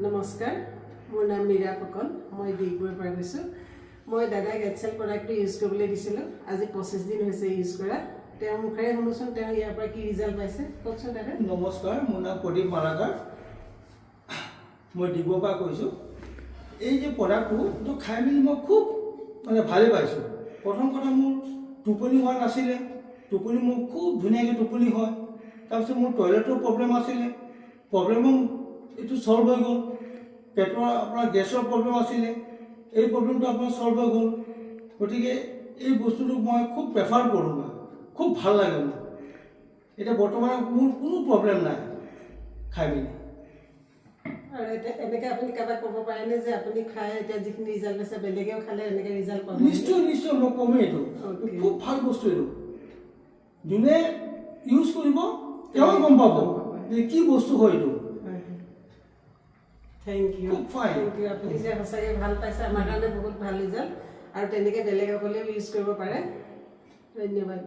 নমস্কাৰ, মোৰ নাম মীৰা ফুকন। মই ডিগবৈৰ পৰা কৈছোঁ। মই দাদাক এক্সেল প্ৰডাক্টটো ইউজ কৰিবলৈ দিছিলোঁ। আজি 25 দিন হৈছে ইউজ কৰা। তেওঁৰ মুখেৰে শুনোচোন, তেওঁ ইয়াৰ পৰা কি ৰিজাল্ট পাইছে কওকচোন দাদা। নমস্কাৰ, মোৰ নাম প্ৰদীপ মালাকাৰ। মই ডিগবৈৰ পৰা কৈছোঁ। এই যে প্ৰডাক্টটো খাই মেলি মই খুব ভালেই পাইছোঁ। প্ৰথম কথা, মোৰ টোপনি হোৱা নাছিলে। টোপনি মোৰ খুব ধুনীয়াকৈ টোপনি হয়। তাৰপিছত মোৰ টয়লেটৰ প্ৰব্লেম আছিলে, প্ৰব্লেমো এইটো ছল্ভ হৈ গ'ল। পেটৰ আপোনাৰ গেছৰ প্ৰব্লেম আছিলে, এই প্ৰব্লেমটো আপোনাৰ ছল্ভ হৈ গ'ল। গতিকে এই বস্তুটো মই খুব প্ৰেফাৰ কৰোঁ। মই খুব ভাল লাগে মোৰ। এতিয়া বৰ্তমান মোৰ কোনো প্ৰব্লেম নাই খাই মেলি। আৰু এতিয়া এনেকৈ আপুনি কাৰোবাক ক'ব পাৰেনে যে আপুনি খাই এতিয়া যিখিনি ৰিজাল্ট পাইছে বেলেগেও খালে এনেকৈ ৰিজাল্ট পাব? নিশ্চয় নিশ্চয়, মই কমেই এইটো খুব ভাল বস্তু। এইটো যোনে ইউজ কৰিব তেওঁ গম পাব যে কি বস্তু হয় এইটো। থেংক ইউ, খুব ফাইন। Thank you. আপুনি যে সঁচাকৈ ভাল পাইছে, আমাৰ কাৰণে বহুত ভাল ৰিজাল্ট। আৰু তেনেকৈ বেলেগসকলেও ইউজ কৰিব পাৰে। ধন্যবাদ।